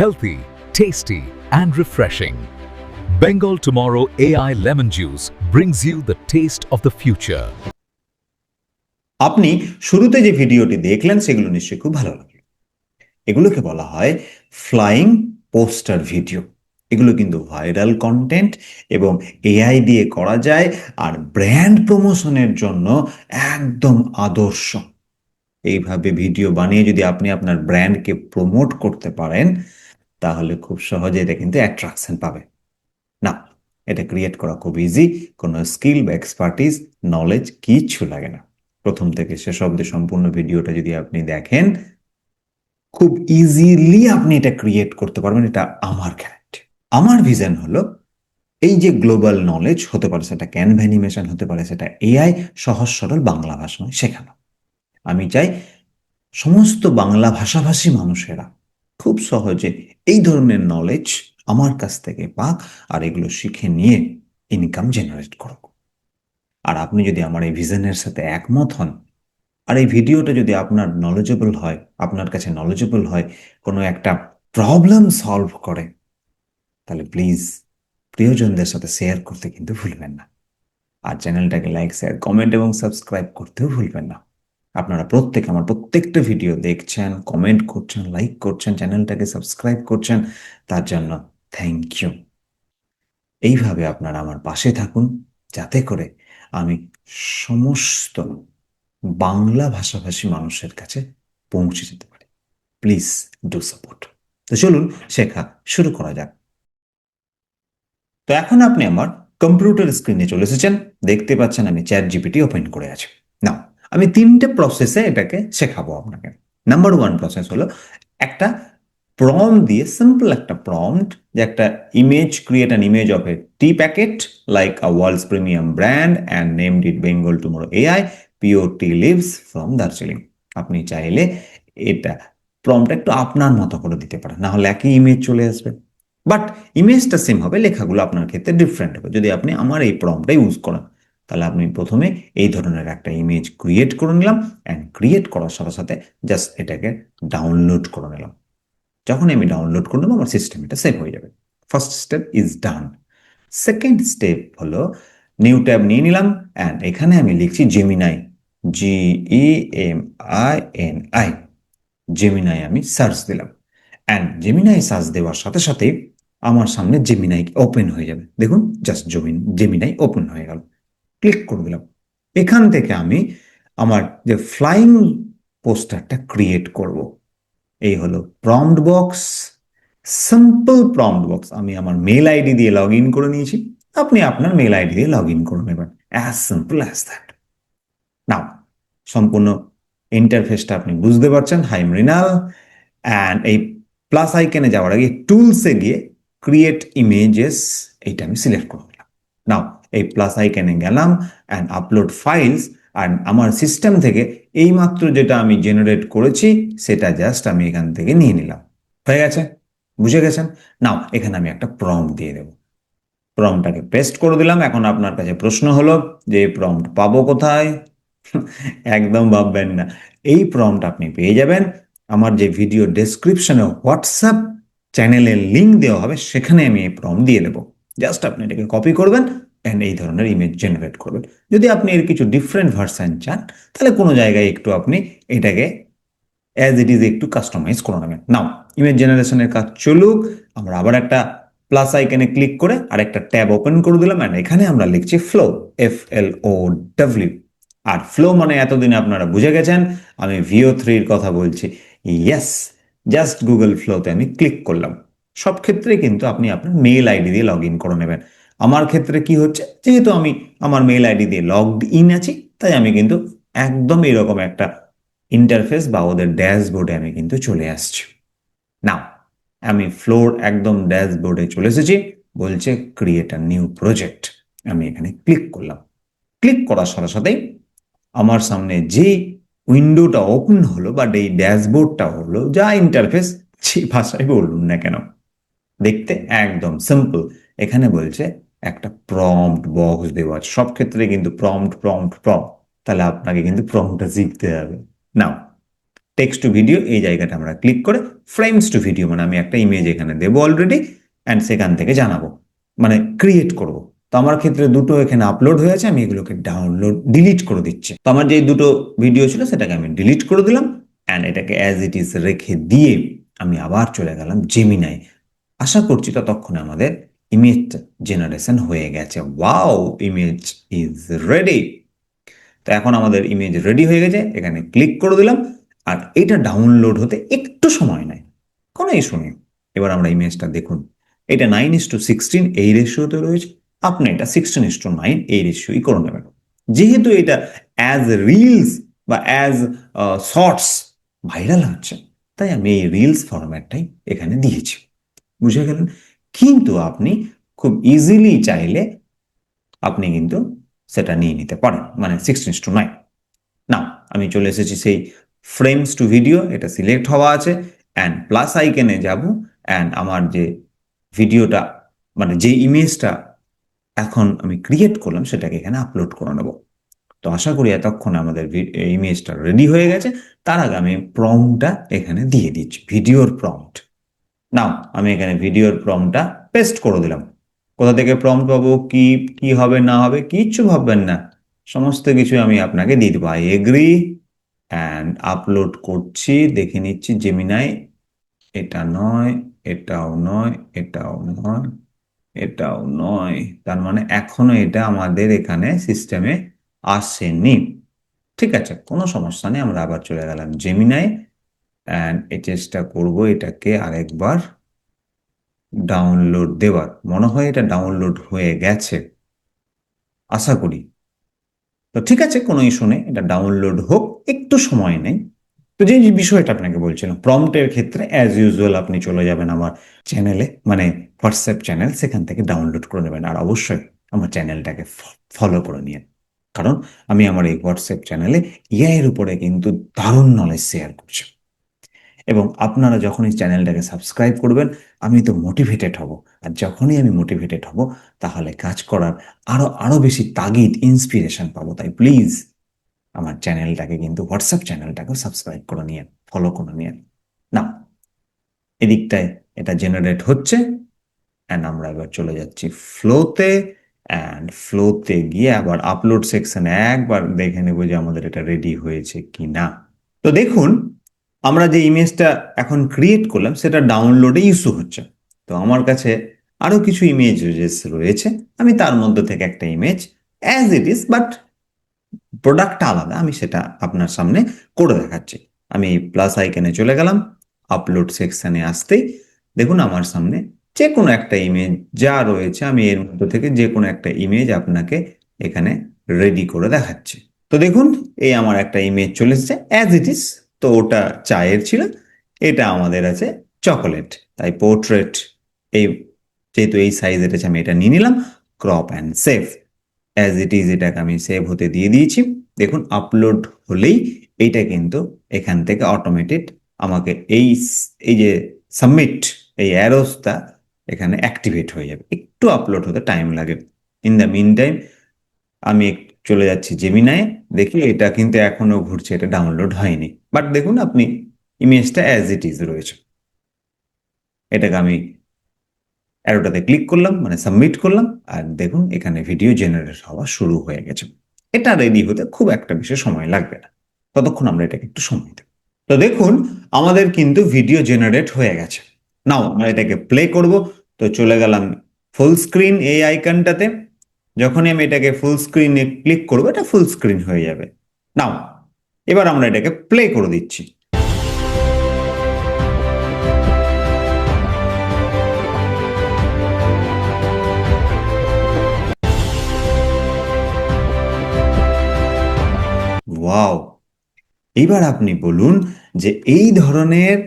Healthy, tasty, and refreshing. Bengal Tomorrow AI Lemon Juice brings you the taste of the future. আপনি শুরুতে যে ভিডিওটি দেখলেন সেগুলো নিশ্চয়ই খুব ভালো লাগলো। এগুলোকে বলা হয় ফ্লাইং পোস্টার ভিডিও। এগুলো কিন্তু ভাইরাল কন্টেন্ট এবং এআই দিয়ে করা যায়, আর ব্র্যান্ড প্রমোশনের জন্য একদম আদর্শ। এইভাবে ভিডিও বানিয়ে যদি আপনি আপনার ব্র্যান্ডকে প্রমোট করতে পারেন, তাহলে খুব সহজে এটা কিন্তু অ্যাট্রাকশন পাবে। না, এটা ক্রিয়েট করা খুব ইজি। কোনো স্কিল বা এক্সপার্টিস, নলেজ কিচ্ছু লাগে না। প্রথম থেকে শেষ অবধি সম্পূর্ণ ভিডিওটা যদি আপনি দেখেন, খুব ইজিলি আপনি এটা ক্রিয়েট করতে পারবেন। এটা আমার গ্যারান্টি। আমার ভিশন হলো এই যে গ্লোবাল নলেজ হতে পারে, সেটা ক্যানভা অ্যানিমেশন হতে পারে, সেটা এআই, সহজ সরল বাংলা ভাষায় শেখানো। আমি চাই সমস্ত বাংলা ভাষাভাষী মানুষেরা খুব সহজে এই ধরনের নলেজ আমার কাছ থেকে পাক, আর এগুলো শিখে নিয়ে ইনকাম জেনারেট করুক। আর আপনি যদি আমার এই ভিশনের সাথে একমত হন, আর এই ভিডিওটা যদি আপনার নলেজেবল হয়, আপনার কাছে নলেজেবল হয়, কোনো একটা প্রবলেম সলভ করে, তাহলে প্লিজ প্রিয়জনদের সাথে শেয়ার করতে কিন্তু ভুলবেন না। আর চ্যানেলটাকে লাইক, শেয়ার, কমেন্ট এবং সাবস্ক্রাইব করতেও ভুলবেন না। আপনারা প্রত্যেকে আমার প্রত্যেকটা ভিডিও দেখছেন, কমেন্ট করছেন, লাইক করছেন, চ্যানেলটাকে সাবস্ক্রাইব করছেন, তার জন্য থ্যাংক ইউ। এইভাবে আপনারা আমার পাশে থাকুন, যাতে করে আমি সমস্ত বাংলা ভাষাভাষী মানুষের কাছে পৌঁছে যেতে পারি। Please do support. তো চলুন শেখা শুরু করা যাক। তো এখন আপনি আমার কম্পিউটার স্ক্রিনে চলে এসেছেন। দেখতে পাচ্ছেন আমি চ্যাট জিপিটি ওপেন করে আছি। না, আমি তিনটে প্রসেসে এটাকে শেখাবো আপনাকে। নাম্বার ওয়ান প্রসেস হলো একটা প্রম্পট দিয়ে, সিম্পল একটা প্রম্পট, যে একটা image, create an image of a tea packet like a world's premium brand and named it Bengal tomorrow AI pure tea leaves from Darjeeling. আপনি চাইলে এটা প্রম্পট একটু আপনার মতো করে দিতে পারেন, না হলে একই ইমেজ চলে আসবে। বাট ইমেজটা সেম হবে, লেখাগুলো আপনার ক্ষেত্রে ডিফারেন্ট হবে যদি আপনি আমার এই প্রম্পটটা ইউজ করেন। তাহলে আপনি প্রথমে এই ধরনের একটা ইমেজ ক্রিয়েট করে নিলাম, অ্যান্ড ক্রিয়েট করার সাথে সাথে জাস্ট এটাকে ডাউনলোড করে নিলাম। যখন আমি ডাউনলোড করে নেবো, আমার সিস্টেম এটা সেভ হয়ে যাবে। First step is done. Second step হলো নিউ ট্যাব নিয়ে নিলাম, অ্যান্ড এখানে আমি লিখছি জেমিনাই, GEMINI। জেমিনাই আমি সার্চ দিলাম, অ্যান্ড জেমিনাই সার্চ দেওয়ার সাথে সাথে আমার সামনে জেমিনাই ওপেন হয়ে যাবে। দেখুন, জাস্ট জেমিনাই ওপেন হয়ে গেল। ক্লিক করে দিলাম। এখান থেকে আমি আমার যে ফ্লাইং পোস্টারটা ক্রিয়েট করব, এই হলো prompt box. Simple prompt box আমি আমার মেল আইডি দিয়ে লগ ইন করে নিয়েছি। আপনি আপনার মেল আইডি দিয়ে লগ ইন করে নেবেন। As simple as that. Now, সম্পূর্ণ ইন্টারফেসটা আপনি বুঝতে পারছেন। হাই মৃণাল, অ্যান্ড এই প্লাস আইকনে যাওয়ার আগে টুলসে গিয়ে ক্রিয়েট ইমেজেস, এইটা আমি সিলেক্ট করে নিলাম। নাও এই প্লাস আইকনে গেলাম, অ্যান্ড আপলোড ফাইলস, আর আমার সিস্টেম থেকে এইমাত্র যেটা আমি জেনারেট করেছি সেটা জাস্ট আমি এখান থেকে নিয়ে নিলাম। হয়ে গেছে? বুঝে গেছেন? নাও এখানে আমি একটা প্রম্পট দিয়ে দেবো। প্রম্পটটাকে পেস্ট করে দিলাম। এখন আপনার কাছে প্রশ্ন হলো যে প্রম্পট পাবো কোথায়? একদম ভাববেন না, এই প্রম্পট আপনি পেয়ে যাবেন আমার যে ভিডিও ডেসক্রিপশনে হোয়াটসঅ্যাপ চ্যানেলের লিঙ্ক দেওয়া হবে, সেখানে আমি এই প্রম্পট দিয়ে দেবো। জাস্ট আপনি এটাকে কপি করবেন, অ্যান্ড এই ধরনের ইমেজ জেনারেট করবেন। যদি আপনি এর কিছু ডিফারেন্ট ভার্সন চান, তাহলে কোনো জায়গায় একটু আপনি এটাকে অ্যাজ ইট ইজ একটু কাস্টমাইজ করে নেবেন। নাও ইমেজ জেনারেশনের কাজ চলুক। আমরা আবার একটা প্লাস আইকনে ক্লিক করে আর একটা ট্যাব ওপেন করে দিলাম, অ্যান্ড এখানে আমরা লিখছি ফ্লো, FLOW। আর ফ্লো মানে এতদিনে আপনারা বুঝে গেছেন আমি VO3 এর কথা বলছি। ইয়েস, জাস্ট গুগল ফ্লোতে আমি ক্লিক করলাম। সব ক্ষেত্রে কিন্তু আপনি আপনার মেল আইডি দিয়ে লগ ইন করে নেবেন। আমার ক্ষেত্রে কি হচ্ছে, যেহেতু আমি আমার মেল আইডি দিয়ে লগড ইন আছি, তাই আমি কিন্তু একদম এরকম একটা ইন্টারফেস বা ওদের ড্যাশবোর্ডে আমি কিন্তু চলে আসছি। নাও আমি ফ্লোর একদম ড্যাশবোর্ডে চলে এসেছি। বলছে ক্রিয়েট আ নিউ প্রজেক্ট। আমি এখানে ক্লিক করলাম। ক্লিক করার সাথে সাথেই আমার সামনে যে উইন্ডোটা ওপেন হলো বা এই ড্যাশবোর্ডটা হলো, যা ইন্টারফেস যে ভাষায় বলুন না কেন, দেখতে একদম সিম্পল। এখানে বলছে একটা প্রম্পট বক্স দেওয়া আছে। সব ক্ষেত্রে কিন্তু প্রম্পট প্রম্পট প্রম্পট, তাহলে আপনাকে কিন্তু প্রম্পটটা শিখতে হবে। নাও টেক্সট টু ভিডিও এই জায়গাটা আমরা ক্লিক করে ফ্রেমস টু ভিডিও মানে আমি একটা ইমেজ এখানে দেবো অলরেডি অ্যান্ড সেখান থেকে জানাবো মানে ক্রিয়েট করব। তো আমার ক্ষেত্রে দুটো এখানে আপলোড হয়ে আছে, আমি এগুলোকে ডিলিট করে দিচ্ছি। তো আমার যে দুটো ভিডিও ছিল সেটাকে আমি ডিলিট করে দিলাম অ্যান্ড এটাকে অ্যাজ ইট ইজ রেখে দিয়ে আমি আবার চলে গেলাম জেমিনাই। আশা করছি ততক্ষণে আমাদের ইমেজ জেনারেশন হয়ে গেছে। Wow, image is ready. তো এখন আমাদের ইমেজ রেডি হয়ে গেছে, এখানে ক্লিক করে দিলাম আর এটা ডাউনলোড হতে একটু সময় নেয়, কোনো ইস্যু নেই। এবার আমরা ইমেজটা দেখুন, এটা 9:16 এই রেশিওতে রয়েছে, আপনি এটা 16:9 এই রেশিওই করে নেবেন। যেহেতু এটা অ্যাজ রিলস বা অ্যাজ শর্টস ভাইরাল হচ্ছে, তাই আমি এই রিলস ফরম্যাটটাই এখানে দিয়েছি, বুঝে গেলেন? কিন্তু আপনি খুব ইজিলি চাইলে আপনি কিন্তু সেটা নিয়ে নিতে পারেন, মানে 16:9। নাও আমি চলে এসেছি সেই ফ্রেমস টু ভিডিও, এটা সিলেক্ট হওয়া আছে অ্যান্ড প্লাস আইকনে যাব অ্যান্ড আমার যে ভিডিওটা মানে যে ইমেজটা এখন আমি ক্রিয়েট করলাম সেটাকে এখানে আপলোড করে নেব। তো আশা করি এতক্ষণে আমাদের ইমেজটা রেডি হয়ে গেছে। তার আগে আমি প্রম্পটটা এখানে দিয়ে দিচ্ছি, ভিডিওর প্রম্পট। নাও আমি এখানে ভিডিওর প্রম্পটটা পেস্ট করে দিলাম। কোথা থেকে প্রম্পট পাবো, কি কি হবে না হবে কিচ্ছু ভাববেন না, সমস্ত কিছু আমি আপনাকে দিয়ে দেবো। আই এগ্রি অ্যান্ড আপলোড করছি, দেখে নিচ্ছি জেমিনাই। এটা নয়, এটাও নয়, এটাও নয়, এটাও নয়, তার মানে এখনো এটা আমাদের এখানে সিস্টেমে আসেনি। ঠিক আছে, কোনো সমস্যা নেই, আমরা আবার চলে গেলাম জেমিনাই অ্যান্ড এই চেষ্টা করবো এটাকে আরেকবার ডাউনলোড দেওয়ার। মনে হয় এটা ডাউনলোড হয়ে গেছে, আশা করি। তো ঠিক আছে, কোনো ইস্যু নেই, এটা ডাউনলোড হোক, একটু সময় নেই। তো যে বিষয়টা আপনাকে বলছিলাম প্রম্পটের ক্ষেত্রে অ্যাজ ইউজুয়াল আপনি চলে যাবেন আমার চ্যানেলে, মানে হোয়াটসঅ্যাপ চ্যানেল, সেখান থেকে ডাউনলোড করে নেবেন। আর অবশ্যই আমার চ্যানেলটাকে ফলো করে নিন, কারণ আমি আমার এই হোয়াটসঅ্যাপ চ্যানেলে এআই এর উপরে কিন্তু দারুণ নলেজ শেয়ার করছি। এবং আপনারা যখন এই চ্যানেলটাকে সাবস্ক্রাইব করবেন আমি তো মোটিভেটেড হব, আর যখনই আমি মোটিভেটেড হব তাহলে কাজ করার আরো আরো বেশি তাগিদ ইন্সপিরেশন পাবো। তাই প্লিজ আমার চ্যানেলটাকে কিন্তু হোয়াটসঅ্যাপ চ্যানেলটাকেও সাবস্ক্রাইব করে নিয়ে ফলো করে নিয়ে না। এদিকটায় এটা জেনারেট হচ্ছে অ্যান্ড আমরা এবার চলে যাচ্ছি ফ্লোতে অ্যান্ড ফ্লোতে গিয়ে আবার আপলোড সেকশনে একবার দেখে নেবো যে আমাদের এটা রেডি হয়েছে কি না। তো দেখুন, আমরা যে ইমেজটা এখন ক্রিয়েট করলাম সেটা ডাউনলোডে ইস্যু হচ্ছে। তো আমার কাছে আরো কিছু ইমেজেস রয়েছে, আমি তার মধ্যে থেকে একটা image as it is but প্রোডাক্টটা আলাদা, আমি সেটা আপনার সামনে করে দেখাচ্ছি। আমি প্লাস আইকনে চলে গেলাম, আপলোড সেকশনে আসতেই দেখুন আমার সামনে যে কোনো একটা ইমেজ যা রয়েছে, আমি এর মধ্যে থেকে যে কোনো একটা ইমেজ আপনাকে এখানে রেডি করে দেখাচ্ছি। তো দেখুন, এই আমার একটা ইমেজ চলে এসেছে অ্যাজ ইট ইজ। তো ওটা চায়ের ছিল, এটা আমাদের আছে চকোলেট, তাই পোর্ট্রেট এই যেহেতু এই সাইজের আছে আমি এটা নিয়ে নিলাম, crop and save. As it is এটাকে আমি সেভ হতে দিয়ে দিয়েছি। দেখুন আপলোড হলেই এইটা কিন্তু এখান থেকে অটোমেটেড আমাকে এই যে সাবমিট এই অ্যারোসটা এখানে অ্যাক্টিভেট হয়ে যাবে। একটু আপলোড হতে টাইম লাগে। ইন দ্য মিন টাইম আমি চলে যাচ্ছি জেমিনায়, দেখি এটা কিন্তু এখনো ঘুরছে, এটা ডাউনলোড হয়নি। বাট দেখুন আপনি ইমেজটা অ্যাজ ইট ইজ রয়েছে। এটাকে আমি অ্যারোটাতে ক্লিক করলাম, মানে সাবমিট করলাম, আর দেখুন এখানে ভিডিও জেনারেট হওয়া শুরু হয়ে গেছে। এটা রেডি হতে খুব একটা বেশি সময় লাগবে না, ততক্ষণ আমরা এটাকে একটু সময় দেব। তো দেখুন আমাদের কিন্তু ভিডিও জেনারেট হয়ে গেছে। নাও আমরা এটাকে প্লে করব। তো চলে গেলাম ফুল স্ক্রিন এই আইকনটাতে, যখনই আমি এটাকে ফুল স্ক্রিনে ক্লিক করবো এটা ফুল স্ক্রিন হয়ে যাবে। নাও এবার আমরা এটাকে প্লে করে দিচ্ছি। ওয়াও, এইবার আপনি বলুন যে এই ধরনের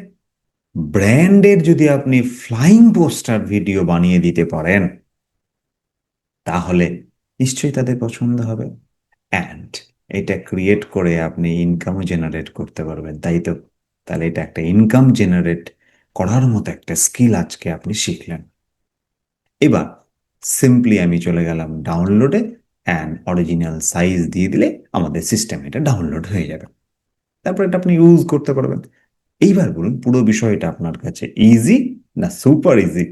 ব্র্যান্ডের যদি আপনি ফ্লাইং পোস্টার ভিডিও বানিয়ে দিতে পারেন তাহলে নিশ্চয়ই তাদের পছন্দ হবে অ্যান্ড এটা ক্রিয়েট করে আপনি ইনকামও জেনারেট করতে পারবেন, তাই তো? তাহলে এটা একটা ইনকাম জেনারেট করার মতো একটা স্কিল আজকে আপনি শিখলেন। এবার সিম্পলি আমি চলে গেলাম ডাউনলোডে অ্যান্ড অরিজিনাল সাইজ দিয়ে দিলে আমাদের সিস্টেম এটা ডাউনলোড হয়ে যাবে। তারপর এটা আপনি ইউজ করতে পারবেন। এইবার বলুন, পুরো বিষয়টা আপনার কাছে ইজি না সুপার ইজি?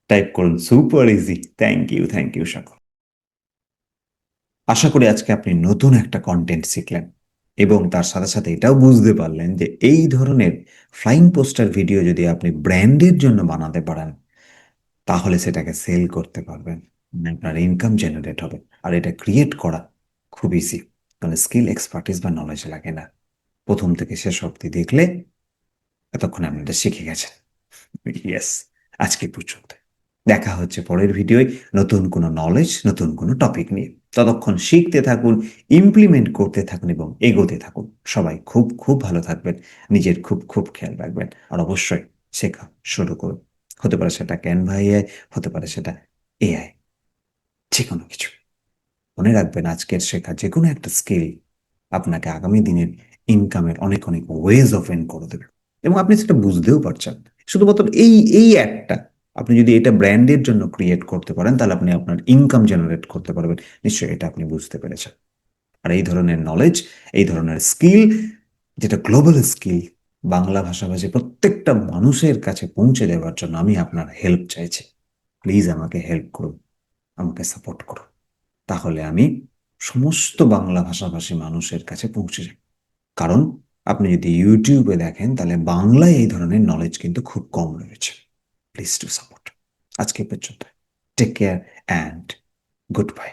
টাইপ করুন সুপার ইজি। থ্যাংক ইউ সকল। আশা করি আজকে আপনি নতুন একটা কন্টেন্ট শিখলেন এবং তার সাথে সাথে এটাও বুঝতে পারলেন যে এই ধরনের ফ্লাইং পোস্টার ভিডিও যদি আপনি ব্র্যান্ডের জন্য বানাতে পারেন তাহলে সেটাকে সেল করতে পারবেন, মানে আপনার ইনকাম জেনারেট হবে। আর এটা ক্রিয়েট করা খুব ইজি, কারণ স্কিল, এক্সপার্টিস বা নলেজ লাগে না। প্রথম থেকে শেষ অবধি দেখলে এতক্ষণে আপনি এটা শিখে গেছেন। ইয়েস, আজকে পর্যন্ত। দেখা হচ্ছে পরের ভিডিওয় নতুন কোনো নলেজ, নতুন কোনো টপিক নিয়ে। ততক্ষণ শিখতে থাকুন, ইমপ্লিমেন্ট করতে থাকুন এবং এগোতে থাকুন। সবাই খুব খুব ভালো থাকবেন, নিজের খুব খুব খেয়াল রাখবেন। আর অবশ্যই শেখা শুরু করুন। হতে পারে সেটা ক্যানভা এআই, হতে পারে সেটা এআই, যে কোনো কিছু। মনে রাখবেন, আজকের শেখা যে কোনো একটা স্কিল আপনাকে আগামী দিনের ইনকামের অনেক অনেক ওয়েজ ওপেন করে দেবে এবং আপনি সেটা বুঝতেও পারছেন। শুধুমাত্র এই এই একটা, আপনি যদি এটা ব্র্যান্ডের জন্য ক্রিয়েট করতে পারেন তাহলে আপনি আপনার ইনকাম জেনারেট করতে পারবেন। নিশ্চয়ই এটা আপনি বুঝতে পেরেছেন। আর এই ধরনের নলেজ, এই ধরনের স্কিল, যেটা গ্লোবাল স্কিল, বাংলা ভাষাভাষী প্রত্যেকটা মানুষের কাছে পৌঁছে দেওয়ার জন্য আমি আপনার হেল্প চাইছি। প্লিজ আমাকে হেল্প করুন, আমাকে সাপোর্ট করুন। তাহলে আমি সমস্ত বাংলা ভাষাভাষী মানুষের কাছে পৌঁছে যাই। কারণ আপনি যদি ইউটিউবে দেখেন তাহলে বাংলায় এই ধরনের নলেজ কিন্তু খুব কম রয়েছে। Please to support. আজকে পর্যন্ত take care and good bye.